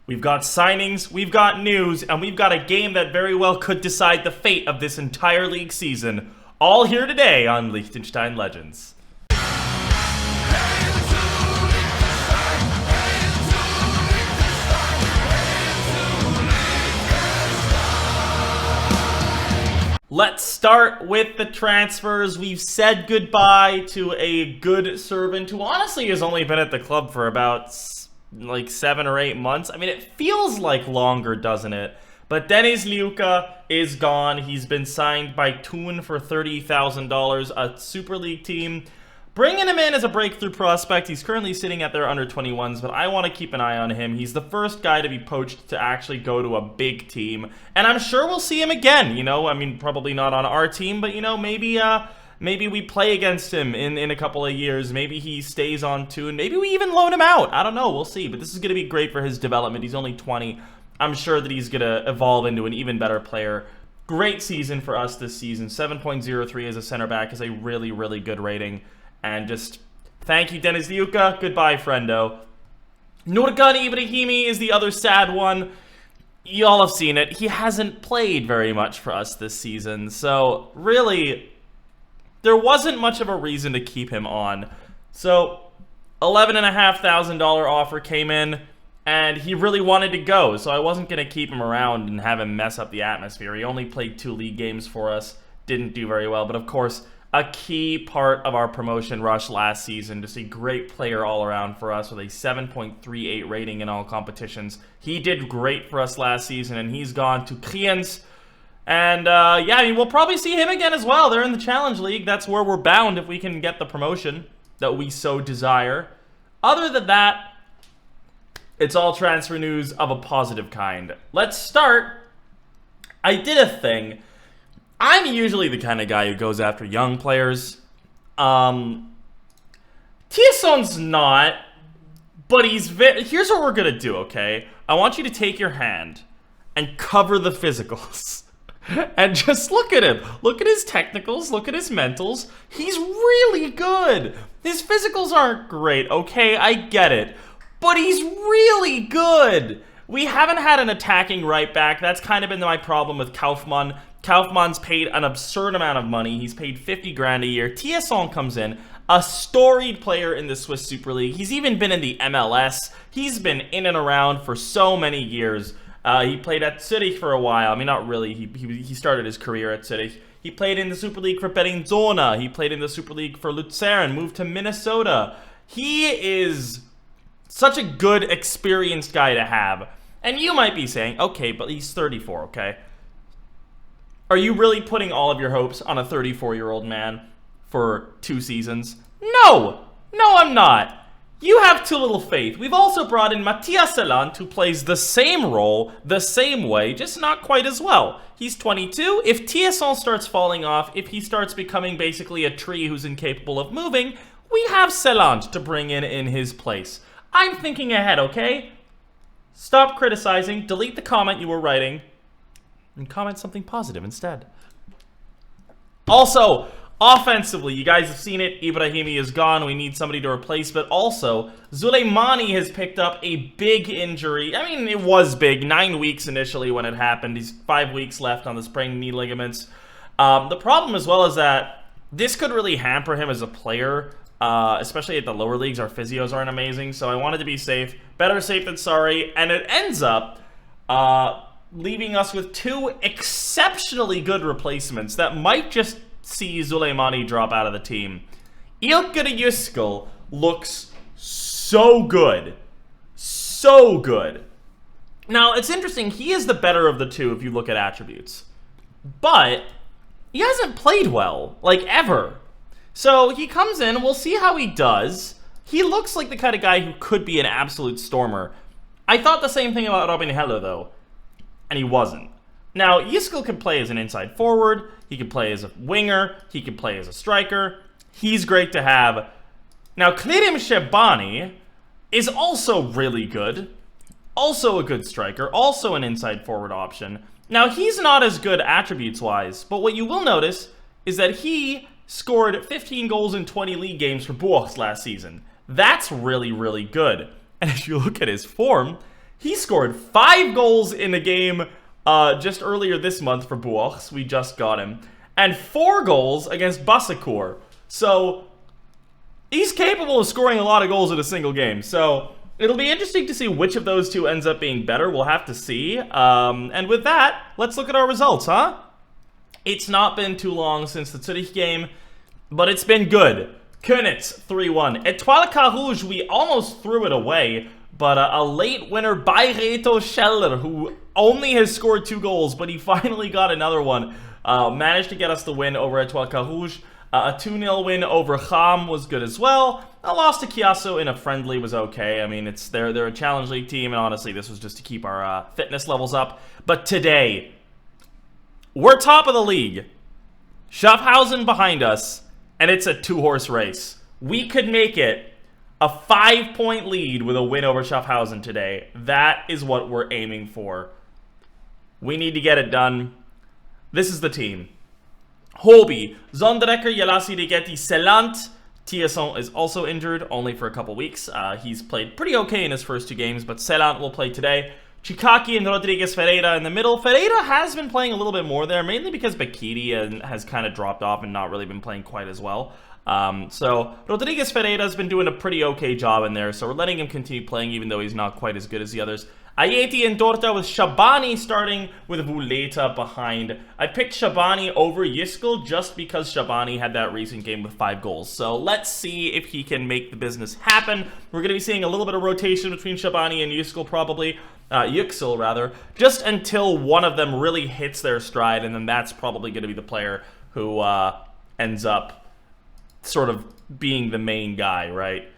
We've got signings, we've got news, and we've got a game that very well could decide the fate of this entire league season. All here today on Liechtenstein Legends. Let's start with the transfers. We've said goodbye to a good servant who honestly has only been at the club for about like 7 or 8 months. I mean, it feels like longer, doesn't it? But Denis Liuka is gone. He's been signed by Thun for $30,000, a Super League team. Bringing him in as a breakthrough prospect. He's currently sitting at their under-21s, but I want to keep an eye on him. He's the first guy to be poached to actually go to a big team. And I'm sure we'll see him again, you know? I mean, probably not on our team, but, you know, maybe we play against him in a couple of years. Maybe he stays on Thun. Maybe we even loan him out. I don't know. We'll see. But this is going to be great for his development. He's only 20. I'm sure that he's going to evolve into an even better player. Great season for us this season. 7.03 as a center back is a really, really good rating. And just thank you, Denis Liuka. Goodbye, friendo. Nurgan Ibrahimi is the other sad one. Y'all have seen it. He hasn't played very much for us this season. So, really, there wasn't much of a reason to keep him on. So, $11,500 offer came in, and he really wanted to go. So, I wasn't going to keep him around and have him mess up the atmosphere. He only played 2 league games for us. Didn't do very well. But, of course, a key part of our promotion rush last season. Just a great player all around for us with a 7.38 rating in all competitions. He did great for us last season, and he's gone to Kriens. And, yeah, I mean, we'll probably see him again as well. They're in the Challenge League. That's where we're bound if we can get the promotion that we so desire. Other than that, it's all transfer news of a positive kind. Let's start. I did a thing. I'm usually the kind of guy who goes after young players. Tiason's not, but here's what we're going to do, okay? I want you to take your hand and cover the physicals. And just look at him. Look at his technicals. Look at his mentals. He's really good. His physicals aren't great, okay? I get it. But he's really good. We haven't had an attacking right back. That's kind of been my problem with Kaufmann. Kaufmann's paid an absurd amount of money. He's paid 50 grand a year. Tiasson comes in, a storied player in the Swiss Super League. He's even been in the MLS. He's been in and around for so many years. He played at Zurich for a while. I mean, not really. He started his career at Zurich. He played in the Super League for Bellinzona. He played in the Super League for Luzern, moved to Minnesota. He is such a good, experienced guy to have. And you might be saying, okay, but he's 34, okay? Are you really putting all of your hopes on a 34-year-old man for 2 seasons? No! No, I'm not. You have too little faith. We've also brought in Matthias Selant, who plays the same role, the same way, just not quite as well. He's 22. If Tiasson starts falling off, if he starts becoming basically a tree who's incapable of moving, we have Selant to bring in his place. I'm thinking ahead, okay? Stop criticizing. Delete the comment you were writing. And comment something positive instead. Also, offensively, you guys have seen it. Ibrahimi is gone. We need somebody to replace. But also, Suleimani has picked up a big injury. I mean, it was big. 9 weeks initially when it happened. He's 5 weeks left on the sprained knee ligaments. The problem as well is that this could really hamper him as a player. Especially at the lower leagues. Our physios aren't amazing. So I wanted to be safe. Better safe than sorry. And it ends up leaving us with 2 exceptionally good replacements that might just see Suleimani drop out of the team. Ilkay Yüksel looks so good. So good. Now, it's interesting. He is the better of the 2 if you look at attributes. But he hasn't played well, like ever. So he comes in. We'll see how he does. He looks like the kind of guy who could be an absolute stormer. I thought the same thing about Robin Heller, though. And he wasn't. Now, Yüksel can play as an inside forward. He can play as a winger. He can play as a striker. He's great to have. Now, Klirim Shebani is also really good. Also a good striker. Also an inside forward option. Now, he's not as good attributes-wise. But what you will notice is that he scored 15 goals in 20 league games for Bourges last season. That's really, really good. And if you look at his form, He scored 5 goals in a game just earlier this month for Bourges. We just got him. And 4 goals against Bassacourt. So he's capable of scoring a lot of goals in a single game. So it'll be interesting to see which of those two ends up being better. We'll have to see. And with that, let's look at our results, huh? It's not been too long since the Zurich game, but it's been good. Könitz, 3-1. Étoile Carouge, we almost threw it away, but a late winner by Reto Scheller, who only has scored 2 goals, but he finally got another one. Managed to get us the win over Étoile Carouge. A 2-0 win over Cham was good as well. A loss to Chiasso in a friendly was okay. I mean, they're a Challenge League team, and honestly, this was just to keep our fitness levels up. But today, we're top of the league. Schaffhausen behind us, and it's a 2-horse race. We could make it a 5-point lead with a win over Schaffhausen today. That is what we're aiming for. We need to get it done. This is the team. Hobie, Zonderecker, Yalassi, Rigetti, Celant. Tiesson is also injured, only for a couple weeks. He's played pretty okay in his first 2 games, but Celant will play today. Chikaki and Rodriguez Ferreira in the middle. Ferreira has been playing a little bit more there, mainly because Bakiti has kind of dropped off and not really been playing quite as well. So Rodriguez Ferreira has been doing a pretty okay job in there, so we're letting him continue playing even though he's not quite as good as the others. Ayeti and Dorta with Shabani starting with Vuleta behind. I picked Shabani over Yiskel just because Shabani had that recent game with 5 goals. So let's see if he can make the business happen. We're going to be seeing a little bit of rotation between Shabani and Yiskel probably. Yüksel rather, just until one of them really hits their stride, and then that's probably going to be the player who ends up sort of being the main guy, right?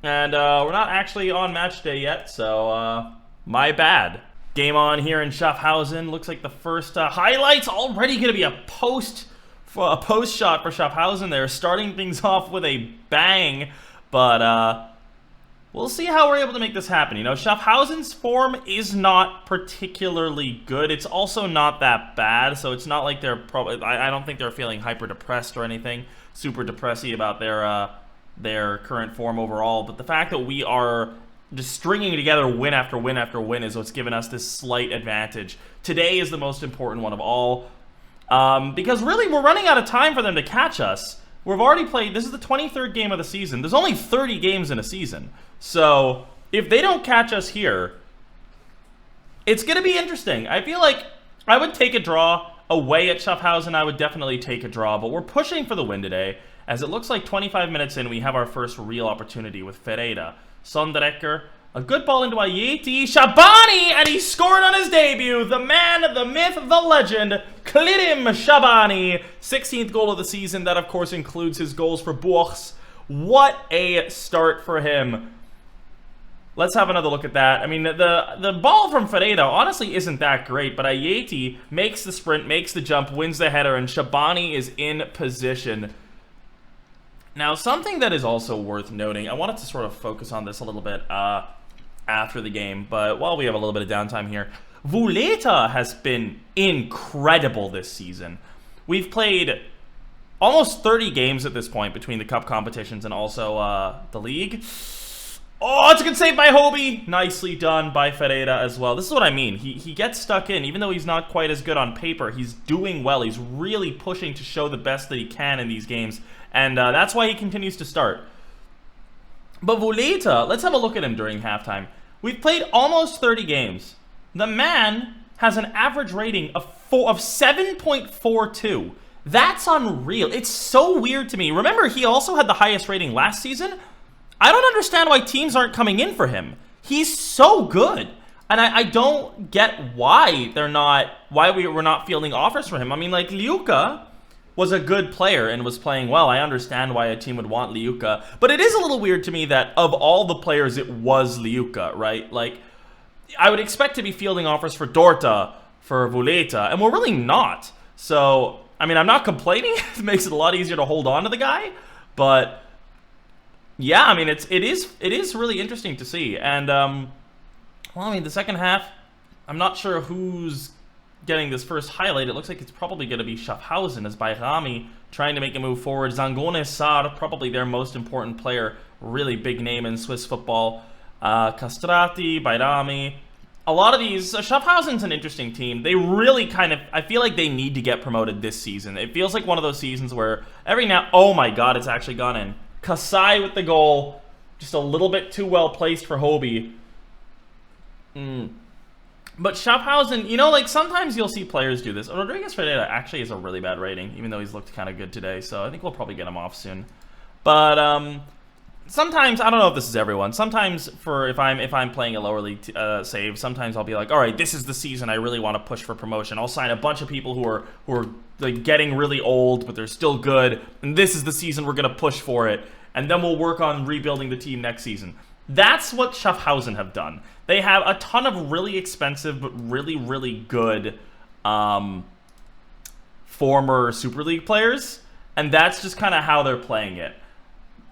And we're not actually on match day yet, so my bad. Game on here in Schaffhausen. Looks like the first highlights already going to be a post shot for Schaffhausen. They're starting things off with a bang, but we'll see how we're able to make this happen. You know, Schaffhausen's form is not particularly good. It's also not that bad, so it's not like they're probably. I don't think they're feeling hyper depressed or anything, super depressy about their current form overall. But the fact that we are just stringing together win after win after win is what's given us this slight advantage. Today is the most important one of all, because really we're running out of time for them to catch us. We've already played. This is the 23rd game of the season. There's only 30 games in a season. So if they don't catch us here, it's going to be interesting. I feel like I would take a draw away at Schaffhausen. I would definitely take a draw, but we're pushing for the win today, as it looks like 25 minutes in, we have our first real opportunity with Ferreira. Sonderecker, a good ball into Ayeti, Shabani, and he scored on his debut. The man, the myth, the legend, Klidim Shabani. 16th goal of the season. That, of course, includes his goals for Bourges. What a start for him. Let's have another look at that. I mean, the ball from Ferreira honestly isn't that great, but Ayeti makes the sprint, makes the jump, wins the header, and Shabani is in position. Now, something that is also worth noting, I wanted to sort of focus on this a little bit after the game, but while we have a little bit of downtime here, Vuleta has been incredible this season. We've played almost 30 games at this point between the cup competitions and also the league. Oh, it's a good save by Hobie. Nicely done by Ferreira as well. This is what I mean. He gets stuck in. Even though he's not quite as good on paper, he's doing well. He's really pushing to show the best that he can in these games. And that's why he continues to start. But Vuleta, let's have a look at him during halftime. We've played almost 30 games. The man has an average rating of 7.42. That's unreal. It's so weird to me. Remember, he also had the highest rating last season. I don't understand why teams aren't coming in for him. He's so good. And I don't get why we're not fielding offers for him. I mean, like, Liuka was a good player and was playing well. I understand why a team would want Liuka. But it is a little weird to me that of all the players, it was Liuka, right? Like, I would expect to be fielding offers for Dorta, for Vuleta, and we're really not. So, I mean, I'm not complaining. It makes it a lot easier to hold on to the guy. But yeah, I mean, it is really interesting to see. And well, I mean, the second half, I'm not sure who's getting this first highlight. It looks like it's probably going to be Schaffhausen as Bayrami trying to make a move forward. Zangone Sar, probably their most important player, really big name in Swiss football. Castrati, Bairami. A lot of these, Schaffhausen's an interesting team. They really kind of, I feel like they need to get promoted this season. It feels like one of those seasons where every now, oh my god, it's actually gone in. Kasai with the goal, just a little bit too well placed for Hobie. But Schaffhausen, you know, like sometimes you'll see players do this. Rodriguez Ferreira actually has a really bad rating, even though he's looked kind of good today. So I think we'll probably get him off soon. But sometimes, I don't know if this is everyone. Sometimes if I'm playing a lower league save, sometimes I'll be like, all right, this is the season I really want to push for promotion. I'll sign a bunch of people who are like getting really old, but they're still good, and this is the season we're gonna push for it, and then we'll work on rebuilding the team next season. That's what Schaffhausen have done. They have a ton of really expensive but really, really good former Super League players, and that's just kind of how they're playing it.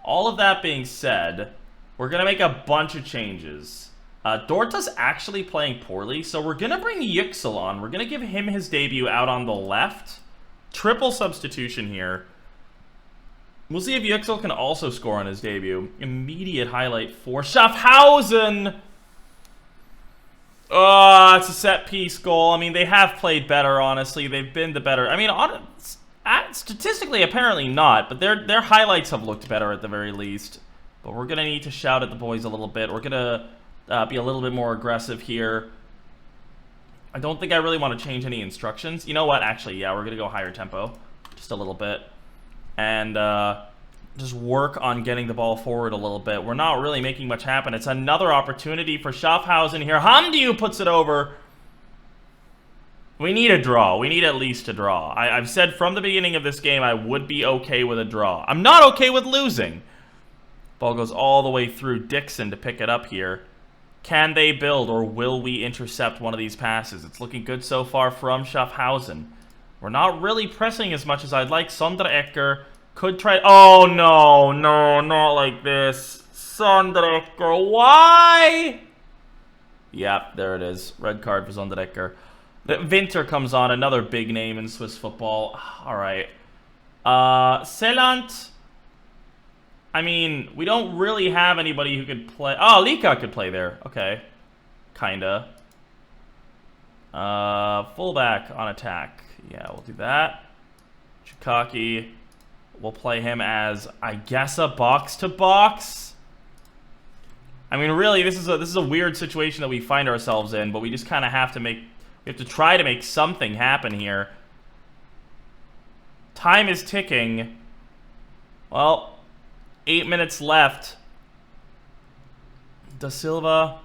All of that being said, we're going to make a bunch of changes. Dorta's actually playing poorly, so we're going to bring Yüksel on. We're going to give him his debut out on the left. Triple substitution here. We'll see if Yüksel can also score on his debut. Immediate highlight for Schaffhausen. Oh, it's a set-piece goal. I mean, they have played better, honestly. They've been the better. I mean, statistically, apparently not, but their highlights have looked better at the very least. But we're going to need to shout at the boys a little bit. We're going to be a little bit more aggressive here. I don't think I really want to change any instructions. You know what? Actually, yeah, we're going to go higher tempo. Just a little bit. And just work on getting the ball forward a little bit. We're not really making much happen. It's another opportunity for Schaffhausen here. Hamdiu puts it over. We need a draw. We need at least a draw. I've said from the beginning of this game I would be okay with a draw. I'm not okay with losing. Ball goes all the way through Dixon to pick it up here. Can they build, or will we intercept one of these passes? It's looking good so far from Schaffhausen. We're not really pressing as much as I'd like. Sonderecker could try... Oh, no, not like this. Sonderecker, why? Yep, there it is. Red card for Sonderecker. Winter comes on, another big name in Swiss football. All right. Seeland. I mean, we don't really have anybody who could play... Oh, Lika could play there. Okay. Kinda. Fullback on attack. Yeah, we'll do that. Chikaki. We'll play him as, I guess, a box-to-box. I mean, really, this is a weird situation that we find ourselves in, but we just kind of have to make... We have to try to make something happen here. Time is ticking. Well, 8 minutes left. Da Silva.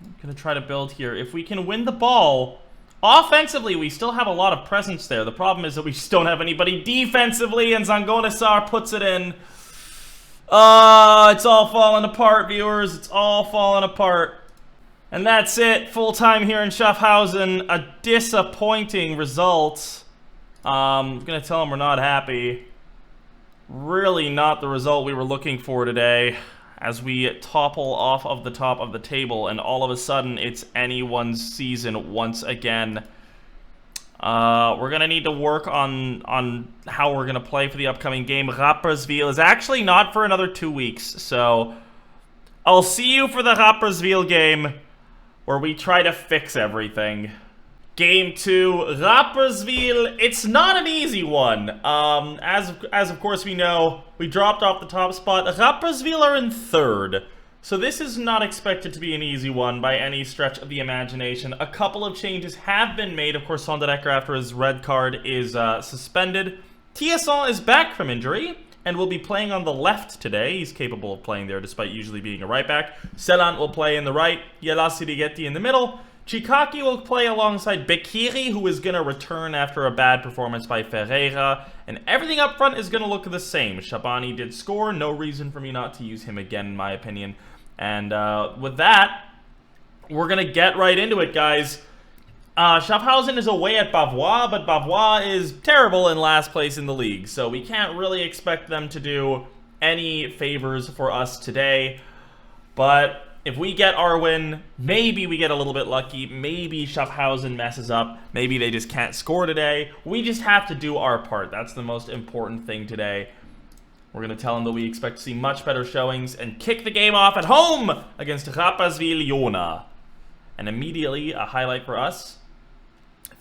I'm going to try to build here. If we can win the ball... Offensively, we still have a lot of presence there. The problem is that we just don't have anybody defensively, and Zangonisar puts it in. It's all falling apart, viewers. It's all falling apart. And that's it. Full time here in Schaffhausen. A disappointing result. I'm going to tell them we're not happy. Really not the result we were looking for today. As we topple off of the top of the table, and all of a sudden, it's anyone's season once again. We're going to need to work on how we're going to play for the upcoming game. Rapperswil is actually not for another 2 weeks, so I'll see you for the Rapperswil game, where we try to fix everything. Game 2, Rapperswil. It's not an easy one. As of course we know, we dropped off the top spot. Rapperswil are in 3rd. So this is not expected to be an easy one by any stretch of the imagination. A couple of changes have been made. Of course, Sonderecker, after his red card, is suspended. Tiesson is back from injury and will be playing on the left today. He's capable of playing there despite usually being a right back. Seeland will play in the right. Yelassi Rigetti in the middle. Chikaki will play alongside Bekiri, who is going to return after a bad performance by Ferreira. And everything up front is going to look the same. Shabani did score. No reason for me not to use him again, in my opinion. And with that, we're going to get right into it, guys. Schaffhausen is away at Bavois, but Bavois is terrible in last place in the league. So we can't really expect them to do any favors for us today. But if we get our win, maybe we get a little bit lucky. Maybe Schaffhausen messes up. Maybe they just can't score today. We just have to do our part. That's the most important thing today. We're going to tell him that we expect to see much better showings and kick the game off at home against Rapperswil Jona. And immediately, a highlight for us.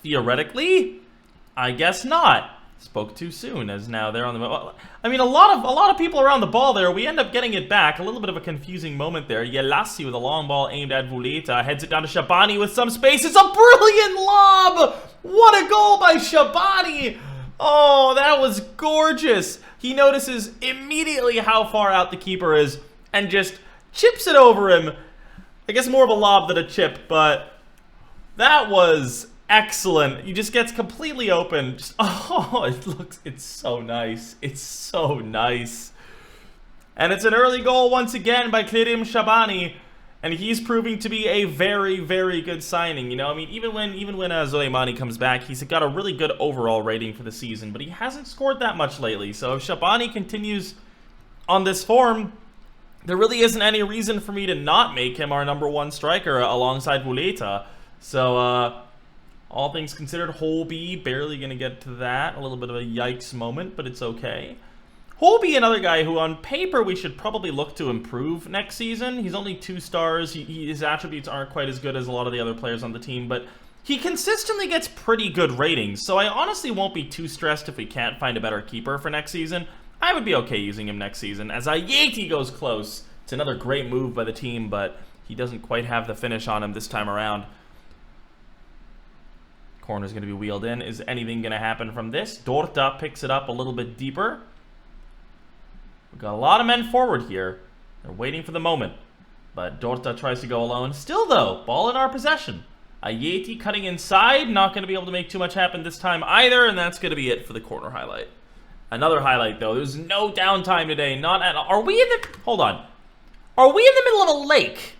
Theoretically, I guess not. Spoke too soon, as now they're on the... I mean, a lot of people around the ball there. We end up getting it back. A little bit of a confusing moment there. Yelassi with a long ball aimed at Vuleta. Heads it down to Shabani with some space. It's a brilliant lob! What a goal by Shabani! Oh, that was gorgeous. He notices immediately how far out the keeper is and just chips it over him. I guess more of a lob than a chip, but that was excellent. He just gets completely open. Just, oh, it's so nice. It's so nice. And it's an early goal once again by Kerim Shabani. And he's proving to be a very, very good signing. You know, I mean, even when Soleimani comes back, he's got a really good overall rating for the season, but he hasn't scored that much lately. So if Shabani continues on this form, there really isn't any reason for me to not make him our #1 striker alongside Vuleta. So, all things considered, Holby barely going to get to that. A little bit of a yikes moment, but it's okay. Holby, another guy who on paper we should probably look to improve next season. He's only 2 stars. His attributes aren't quite as good as a lot of the other players on the team, but he consistently gets pretty good ratings. So I honestly won't be too stressed if we can't find a better keeper for next season. I would be okay using him next season, as Ayeti goes close. It's another great move by the team, but he doesn't quite have the finish on him this time around. Corner's going to be wheeled in. Is anything going to happen from this? Dorta picks it up a little bit deeper. We've got a lot of men forward here. They're waiting for the moment. But Dorta tries to go alone. Still, though, ball in our possession. Ayeti cutting inside. Not going to be able to make too much happen this time either. And that's going to be it for the corner highlight. Another highlight, though. There's no downtime today. Not at all. Are we in the... Hold on. Are we in the middle of a lake?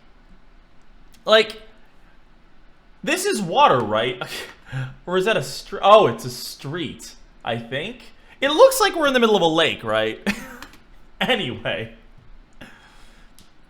Like, this is water, right? Or is that a street? Oh, it's a street, I think. It looks like we're in the middle of a lake, right? Anyway,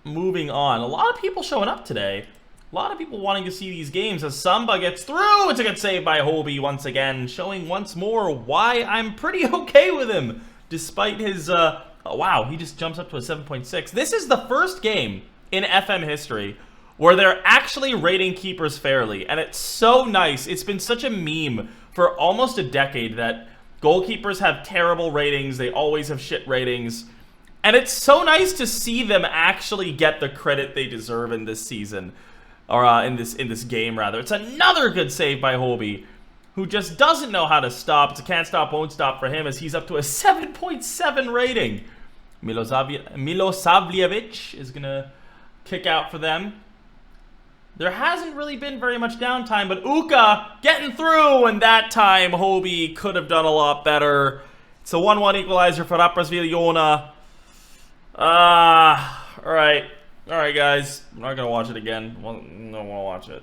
moving on. A lot of people showing up today. A lot of people wanting to see these games as Samba gets through. It's a good save by Holby once again, showing once more why I'm pretty okay with him, despite his, oh, wow, he just jumps up to a 7.6. This is the first game in FM history where they're actually rating keepers fairly, and it's so nice. It's been such a meme for almost a decade that goalkeepers have terrible ratings. They always have shit ratings. And it's so nice to see them actually get the credit they deserve in this season. Or in this game, rather. It's another good save by Holby, who just doesn't know how to stop. It's a can't stop, won't stop for him as he's up to a 7.7 rating. Milosavljevic is going to kick out for them. There hasn't really been very much downtime, but Uka getting through, and that time Holby could have done a lot better. It's a 1-1 equalizer for Rapperswil Jona. Alright, guys. I'm not gonna watch it again. I don't want to watch it.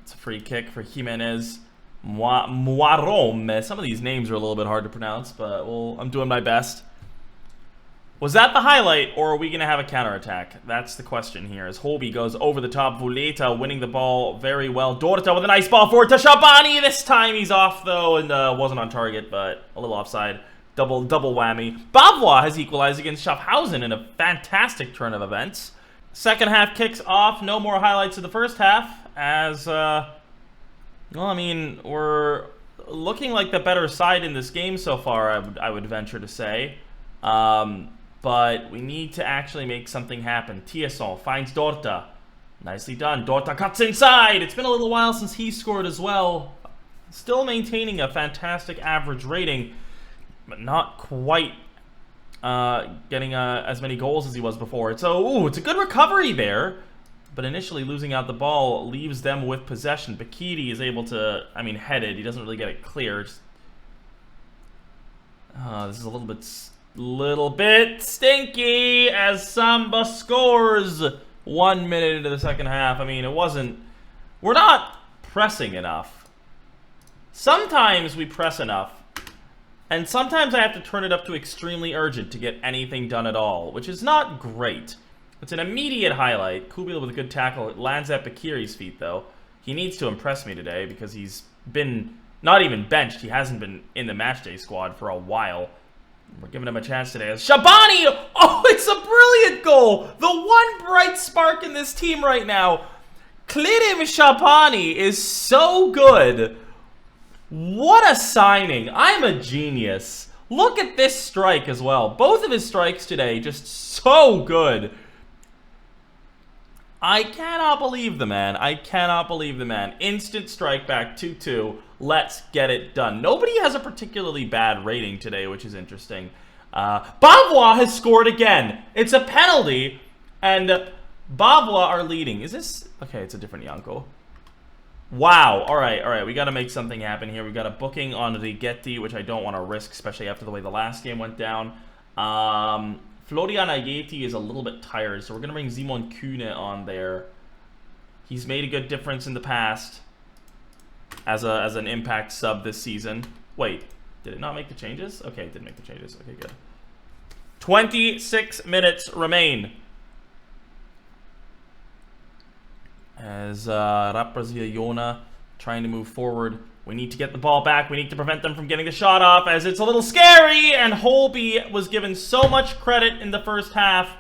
It's a free kick for Jimenez. Moirom. Some of these names are a little bit hard to pronounce, but I'm doing my best. Was that the highlight, or are we going to have a counterattack? That's the question here, as Holby goes over the top. Vuleta winning the ball very well. Dorta with a nice ball forward to Shabani. This time he's off, though, and wasn't on target, but a little offside. Double whammy. Bavois has equalized against Schaffhausen in a fantastic turn of events. Second half kicks off. No more highlights of the first half, as, well, I mean, we're looking like the better side in this game so far, I would venture to say. But we need to actually make something happen. Tiesson finds Dorta. Nicely done. Dorta cuts inside. It's been a little while since he scored as well. Still maintaining a fantastic average rating, but not quite getting as many goals as he was before. So, it's a good recovery there. But initially losing out the ball leaves them with possession. Bakiti is able to, I mean, head it. He doesn't really get it cleared. This is a little bit stinky as Samba scores 1 minute into the second half. I mean, we're not pressing enough. Sometimes we press enough, and sometimes I have to turn it up to extremely urgent to get anything done at all, which is not great. It's an immediate highlight. Kubil with a good tackle. It lands at Bakiri's feet, though. He needs to impress me today because he's been not even benched. He hasn't been in the matchday squad for a while. We're giving him a chance today. Shabani! Oh, it's a brilliant goal! The one bright spark in this team right now. Klidim Shabani is so good. What a signing. I'm a genius. Look at this strike as well. Both of his strikes today, just so good. I cannot believe the man. I cannot believe the man. Instant strike back, 2-2. Let's get it done. Nobody has a particularly bad rating today, which is interesting. Bavois has scored again. It's a penalty, and Bavois are leading. Is this... Okay, it's a different Yanko. Wow. All right. We got to make something happen here. We've got a booking on Rigetti, which I don't want to risk, especially after the way the last game went down. Florian Ayeti is a little bit tired, so we're going to bring Simon Kühne on there. He's made a good difference in the past as an impact sub this season. Wait, did it not make the changes? Okay, it did make the changes. Okay, good. 26 minutes remain. As Rapazia trying to move forward. We need to get the ball back. We need to prevent them from getting the shot off, as it's a little scary. And Holby was given so much credit in the first half,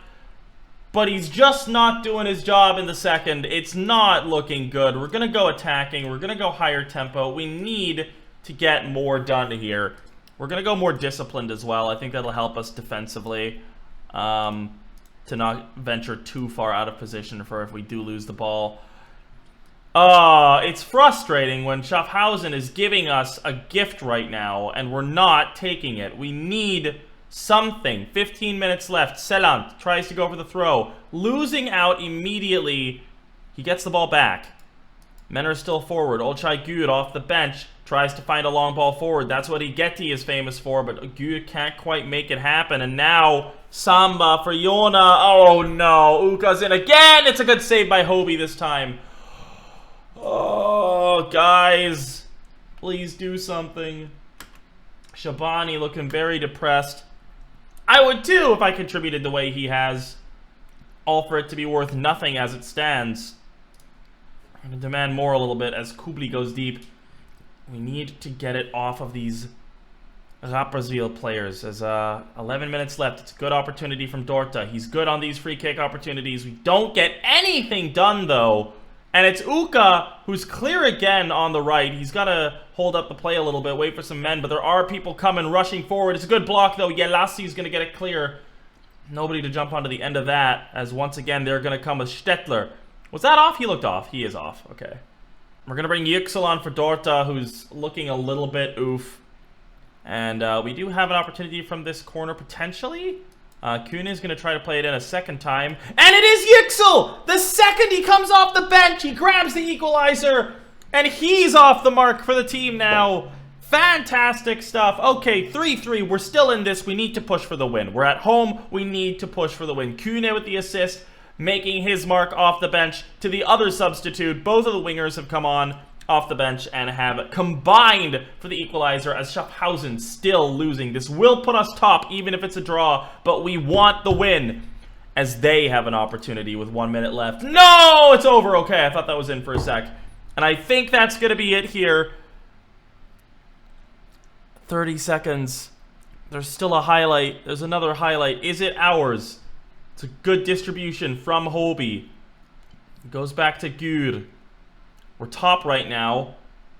but he's just not doing his job in the second. It's not looking good. We're going to go attacking. We're going to go higher tempo. We need to get more done here. We're going to go more disciplined as well. I think that'll help us defensively to not venture too far out of position for if we do lose the ball. It's frustrating when Schaffhausen is giving us a gift right now and we're not taking it. We need something. 15 minutes left. Selant tries to go for the throw. Losing out immediately. He gets the ball back. Men are still forward. Olcay Gur off the bench tries to find a long ball forward. That's what Igeti is famous for, but Gur can't quite make it happen. And now Samba for Jona. Oh no, Uka's in again. It's a good save by Hobie this time. Oh, guys, please do something. Shabani looking very depressed. I would too if I contributed the way he has. All for it to be worth nothing as it stands. I'm going to demand more a little bit as Kubli goes deep. We need to get it off of these Rapperswil players. There's 11 minutes left. It's a good opportunity from Dorta. He's good on these free kick opportunities. We don't get anything done, though. And it's Uka who's clear again on the right. He's got to hold up the play a little bit, wait for some men, but there are people coming, rushing forward. It's a good block, though. Yelassi is going to get it clear. Nobody to jump onto the end of that, as once again, they're going to come with Stettler. Was that off? He looked off. He is off. Okay. We're going to bring Yüksel on for Dorta, who's looking a little bit oof. And we do have an opportunity from this corner, potentially. Kühne is going to try to play it in a second time. And it is Yüksel! The second he comes off the bench, he grabs the equalizer. And he's off the mark for the team now. Fantastic stuff. Okay, 3-3. We're still in this. We need to push for the win. We're at home. We need to push for the win. Kühne with the assist, making his mark off the bench to the other substitute. Both of the wingers have come on off the bench and have combined for the equalizer as Schaffhausen still losing. This will put us top even if it's a draw, but we want the win as they have an opportunity with 1 minute left. No, it's over. Okay, I thought that was in for a sec. And I think that's going to be it here. 30 seconds. There's still a highlight. There's another highlight. Is it ours? It's a good distribution from Hobie. Goes back to Gur. We're top right now,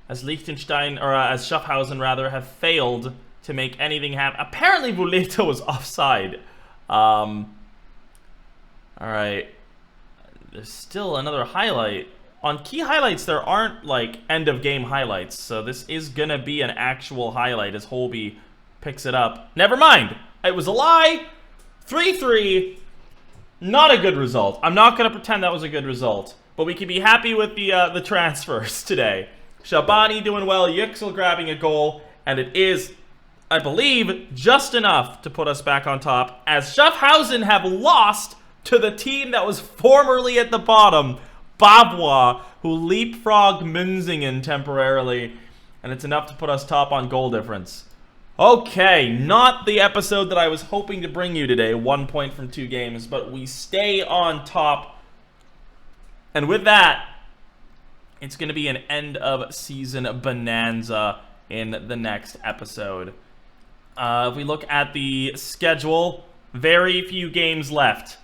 as Liechtenstein, or as Schaffhausen rather, have failed to make anything happen. Apparently Vuleta was offside. Alright. There's still another highlight. On key highlights, there aren't, like, end-of-game highlights, so this is gonna be an actual highlight as Holby picks it up. Never mind! It was a lie! 3-3. Not a good result. I'm not gonna pretend that was a good result. But we can be happy with the transfers today. Shabani doing well, Yüksel grabbing a goal, and it is, I believe, just enough to put us back on top, as Schaffhausen have lost to the team that was formerly at the bottom, Bavois, who leapfrogged Münzingen temporarily, and it's enough to put us top on goal difference. Okay, not the episode that I was hoping to bring you today, 1 point from 2 games, but we stay on top. And with that, it's going to be an end-of-season bonanza in the next episode. If we look at the schedule, very few games left.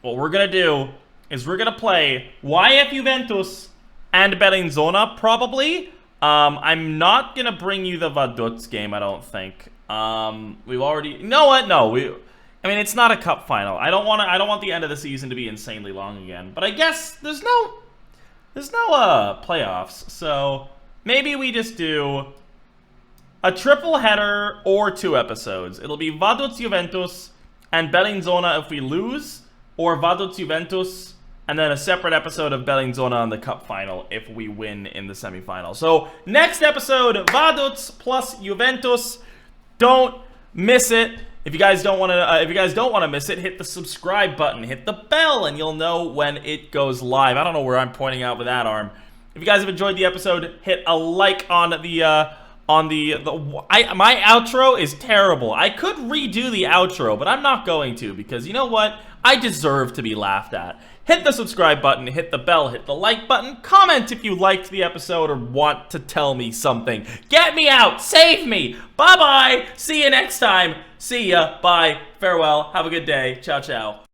What we're going to do is we're going to play YF Juventus and Bellinzona, probably. I'm not going to bring you the Vaduz game, I don't think. We've already... You know what? No, I mean, it's not a cup final. I don't want the end of the season to be insanely long again. But I guess there's no playoffs. So maybe we just do a triple header or 2 episodes. It'll be Vaduz Juventus and Bellinzona if we lose, or Vaduz Juventus and then a separate episode of Bellinzona on the cup final if we win in the semifinal. So next episode, Vaduz plus Juventus. Don't miss it. If you guys don't want to miss it, hit the subscribe button, hit the bell, and you'll know when it goes live. I don't know where I'm pointing out with that arm. If you guys have enjoyed the episode, hit a like on my outro is terrible. I could redo the outro, but I'm not going to, because you know what? I deserve to be laughed at. Hit the subscribe button, hit the bell, hit the like button, comment if you liked the episode or want to tell me something. Get me out, save me. Bye-bye, see you next time. See ya, bye, farewell, have a good day, ciao ciao.